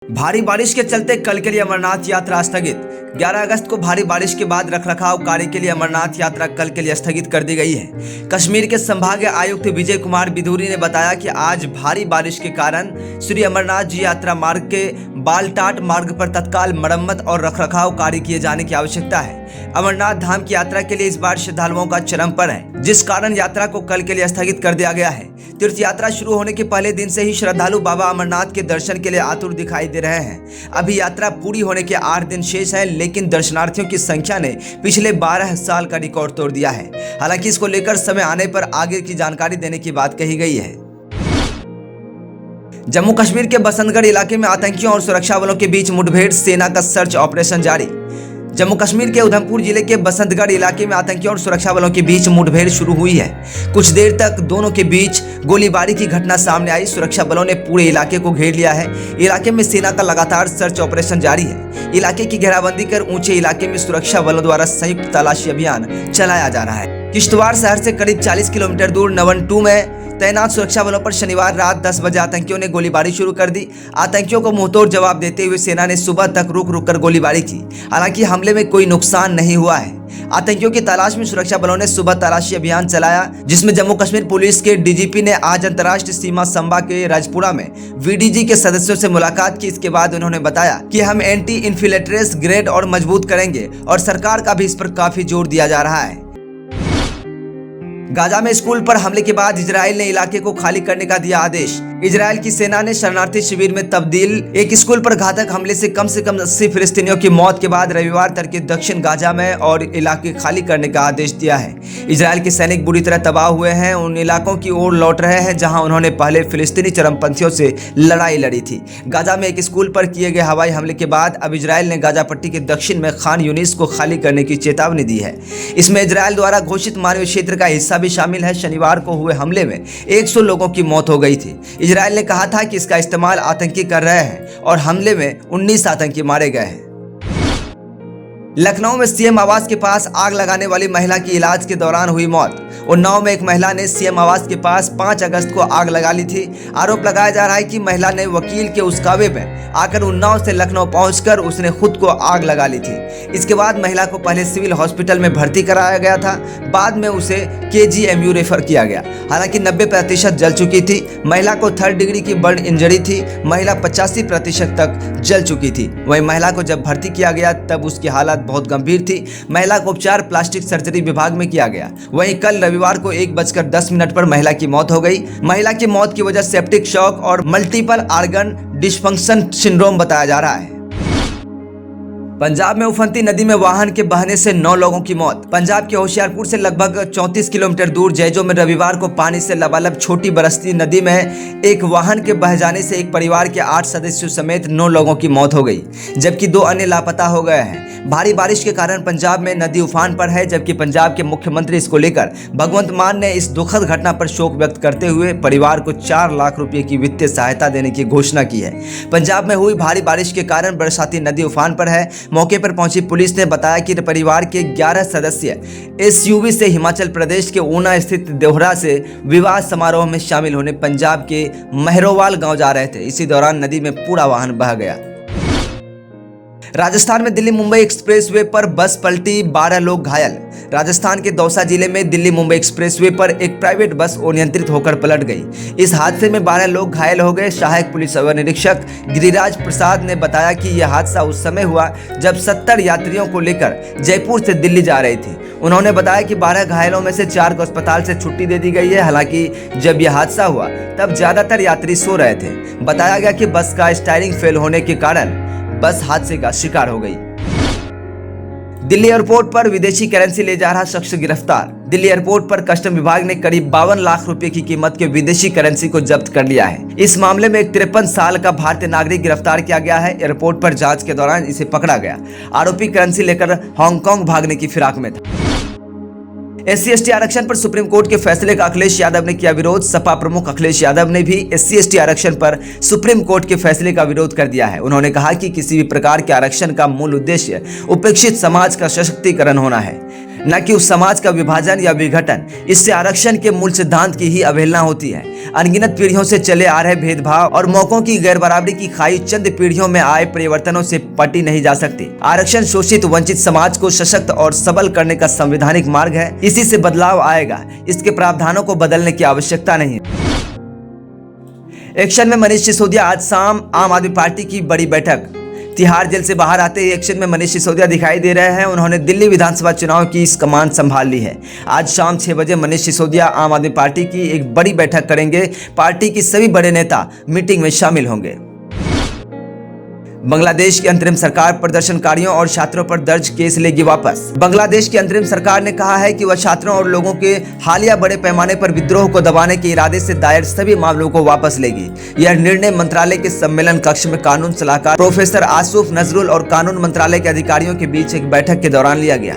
भारी बारिश के चलते कल के लिए अमरनाथ यात्रा स्थगित। 11 अगस्त को भारी बारिश के बाद रखरखाव कार्य के लिए अमरनाथ यात्रा कल के लिए स्थगित कर दी गई है। कश्मीर के संभागीय आयुक्त विजय कुमार बिधूरी ने बताया कि आज भारी बारिश के कारण श्री अमरनाथ जी यात्रा मार्ग के बालटाट मार्ग पर तत्काल मरम्मत और रखरखाव कार्य किए जाने की आवश्यकता है। अमरनाथ धाम की यात्रा के लिए इस बार श्रद्धालुओं का चरम पर है, जिस कारण यात्रा को कल के लिए स्थगित कर दिया गया है। तीर्थ यात्रा शुरू होने के पहले दिन से ही श्रद्धालु बाबा अमरनाथ के दर्शन के लिए आतुर दिखाई दे रहे हैं। अभी यात्रा पूरी होने के 8 दिन शेष है, लेकिन दर्शनार्थियों की संख्या ने पिछले 12 साल का रिकॉर्ड तोड़ दिया है। हालांकि इसको लेकर समय आने पर आगे की जानकारी देने की बात कही गई है। जम्मू कश्मीर के बसंतगढ़ इलाके में आतंकियों और सुरक्षा बलों के बीच मुठभेड़, सेना का सर्च ऑपरेशन जारी। जम्मू कश्मीर के उधमपुर जिले के बसंतगढ़ इलाके में आतंकियों और सुरक्षा बलों के बीच मुठभेड़ शुरू हुई है। कुछ देर तक दोनों के बीच गोलीबारी की घटना सामने आई। सुरक्षा बलों ने पूरे इलाके को घेर लिया है। इलाके में सेना का लगातार सर्च ऑपरेशन जारी है। इलाके की घेराबंदी कर ऊंचे इलाके में सुरक्षा बलों द्वारा संयुक्त तलाशी अभियान चलाया जा रहा है। किश्तवाड़ शहर से करीब 40 किलोमीटर दूर नवनटू में तैनात सुरक्षा बलों पर शनिवार रात 10 बजे आतंकियों ने गोलीबारी शुरू कर दी। आतंकियों को मुंहतोड़ जवाब देते हुए सेना ने सुबह तक रुक कर गोलीबारी की। हालांकि हमले में कोई नुकसान नहीं हुआ है। आतंकियों की तलाश में सुरक्षा बलों ने सुबह तलाशी अभियान चलाया, जिसमें जम्मू कश्मीर पुलिस के डीजीपी ने आज अंतर्राष्ट्रीय सीमा संबा के राजपुरा में वीडीजी के सदस्यों से मुलाकात की। इसके बाद उन्होंने बताया कि हम एंटी इन्फिल्ट्रेशन ग्रेड और मजबूत करेंगे और सरकार का भी इस पर काफी जोर दिया जा रहा है। गाजा में स्कूल पर हमले के बाद इजराइल ने इलाके को खाली करने का दिया आदेश। इजराइल की सेना ने शरणार्थी शिविर में तब्दील एक स्कूल पर घातक हमले से कम 80 फिलिस्तीनियों की मौत के बाद रविवार तड़के दक्षिण गाजा में और इलाके खाली करने का आदेश दिया है। इजराइल के सैनिक बुरी तरह तबाह हुए हैं, उन इलाकों की ओर लौट रहे हैं जहां उन्होंने पहले फिलिस्तीनी चरमपंथियों से लड़ाई लड़ी थी। गाजा में एक स्कूल पर किए गए हवाई हमले के बाद अब इजराइल ने गाजा पट्टी के दक्षिण में खान यूनिस को खाली करने की चेतावनी दी है। इसमें इजराइल द्वारा घोषित मानवीय क्षेत्र का हिस्सा भी शामिल है। शनिवार को हुए हमले में 100 लोगों की मौत हो गई थी। इजराइल ने कहा था कि इसका इस्तेमाल आतंकी कर रहे हैं और हमले में 19 आतंकी मारे गए हैं। लखनऊ में सीएम आवास के पास आग लगाने वाली महिला की इलाज के दौरान हुई मौत। उन्नाव में एक महिला ने सीएम आवास के पास 5 अगस्त को आग लगा ली थी। आरोप लगाया जा रहा है कि महिला ने वकील के उस्कावे में आकर उन्नाव से लखनऊ पहुंचकर उसने खुद को आग लगा ली थी। इसके बाद महिला को पहले सिविल हॉस्पिटल में भर्ती कराया गया था, बाद में उसे KGMU रेफर किया गया। हालांकि 90% जल चुकी थी। महिला को 3rd डिग्री की बर्न इंजरी थी। महिला 85% तक जल चुकी थी। वहीं महिला को जब भर्ती किया गया तब उसकी हालत बहुत गंभीर थी। महिला को उपचार प्लास्टिक सर्जरी विभाग में किया गया। वहीं कल रविवार को 1:10 पर महिला की मौत हो गई। महिला की मौत की वजह सेप्टिक शॉक और मल्टीपल ऑर्गन डिस्फंक्शन सिंड्रोम बताया जा रहा है। पंजाब में उफनती नदी में वाहन के बहने से 9 लोगों की मौत। पंजाब के होशियारपुर से लगभग 34 किलोमीटर दूर जैजो में रविवार को पानी से लबालब छोटी बरसती नदी में एक वाहन के बह जाने से एक परिवार के 8 सदस्यों समेत 9 लोगों की मौत हो गई, जबकि 2 अन्य लापता हो गए हैं। भारी बारिश के कारण पंजाब में नदी उफान पर है, जबकि पंजाब के मुख्यमंत्री इसको लेकर भगवंत मान ने इस दुखद घटना पर शोक व्यक्त करते हुए परिवार को 4 लाख रुपए की वित्तीय सहायता देने की घोषणा की है। पंजाब में हुई भारी बारिश के कारण बरसाती नदी उफान पर है। मौके पर पहुंची पुलिस ने बताया कि परिवार के 11 सदस्य SUV से हिमाचल प्रदेश के ऊना स्थित देवहरा से विवाह समारोह में शामिल होने पंजाब के महरोवाल गांव जा रहे थे। इसी दौरान नदी में पूरा वाहन बह गया। राजस्थान में दिल्ली मुंबई एक्सप्रेसवे पर बस पलटी, 12 लोग घायल। राजस्थान के दौसा जिले में दिल्ली मुंबई एक्सप्रेसवे पर एक प्राइवेट बस अनियंत्रित होकर पलट गई। इस हादसे में 12 लोग घायल हो गए। सहायक पुलिस अवर निरीक्षक गिरिराज प्रसाद ने बताया कि यह हादसा उस समय हुआ जब 70 यात्रियों को लेकर जयपुर से दिल्ली जा रही थी। उन्होंने बताया कि 12 घायलों में से 4 को अस्पताल से छुट्टी दे दी गई है। हालांकि जब यह हादसा हुआ तब ज्यादातर यात्री सो रहे थे। बताया गया कि बस का स्टीयरिंग फेल होने के कारण बस हादसे का शिकार हो गई। दिल्ली एयरपोर्ट पर विदेशी करेंसी ले जा रहा शख्स गिरफ्तार। दिल्ली एयरपोर्ट पर कस्टम विभाग ने करीब 52 लाख रुपए की कीमत के विदेशी करेंसी को जब्त कर लिया है। इस मामले में एक 53 साल का भारतीय नागरिक गिरफ्तार किया गया है। एयरपोर्ट पर जांच के दौरान इसे पकड़ा गया। आरोपी करेंसी लेकर हांगकांग भागने की फिराक में था। SC/ST आरक्षण पर सुप्रीम कोर्ट के फैसले का अखिलेश यादव ने किया विरोध। सपा प्रमुख अखिलेश यादव ने भी SC/ST आरक्षण पर सुप्रीम कोर्ट के फैसले का विरोध कर दिया है। उन्होंने कहा कि किसी भी प्रकार के आरक्षण का मूल उद्देश्य उपेक्षित समाज का सशक्तिकरण होना है। न कि उस समाज का विभाजन या विघटन। इससे आरक्षण के मूल सिद्धांत की ही अवहेलना होती है। अनगिनत पीढ़ियों से चले आ रहे भेदभाव और मौकों की गैर बराबरी की खाई चंद पीढ़ियों में आए परिवर्तनों से पटी नहीं जा सकती। आरक्षण शोषित वंचित समाज को सशक्त और सबल करने का संवैधानिक मार्ग है। इसी से बदलाव आएगा, इसके प्रावधानों को बदलने की आवश्यकता नहीं है। एक्शन में मनीष सिसोदिया। आज शाम आम आदमी पार्टी की बड़ी बैठक। तिहाड़ जेल से बाहर आते ही एक्शन में मनीष सिसोदिया दिखाई दे रहे हैं। उन्होंने दिल्ली विधानसभा चुनाव की इस कमान संभाल ली है। आज शाम 6 बजे मनीष सिसोदिया आम आदमी पार्टी की एक बड़ी बैठक करेंगे। पार्टी की सभी बड़े नेता मीटिंग में शामिल होंगे। बांग्लादेश की अंतरिम सरकार प्रदर्शनकारियों और छात्रों पर दर्ज केस लेगी वापस। बांग्लादेश की अंतरिम सरकार ने कहा है कि वह छात्रों और लोगों के हालिया बड़े पैमाने पर विद्रोह को दबाने के इरादे से दायर सभी मामलों को वापस लेगी। यह निर्णय मंत्रालय के सम्मेलन कक्ष में कानून सलाहकार प्रोफेसर आसूफ नजरुल और कानून मंत्रालय के अधिकारियों के बीच एक बैठक के दौरान लिया गया।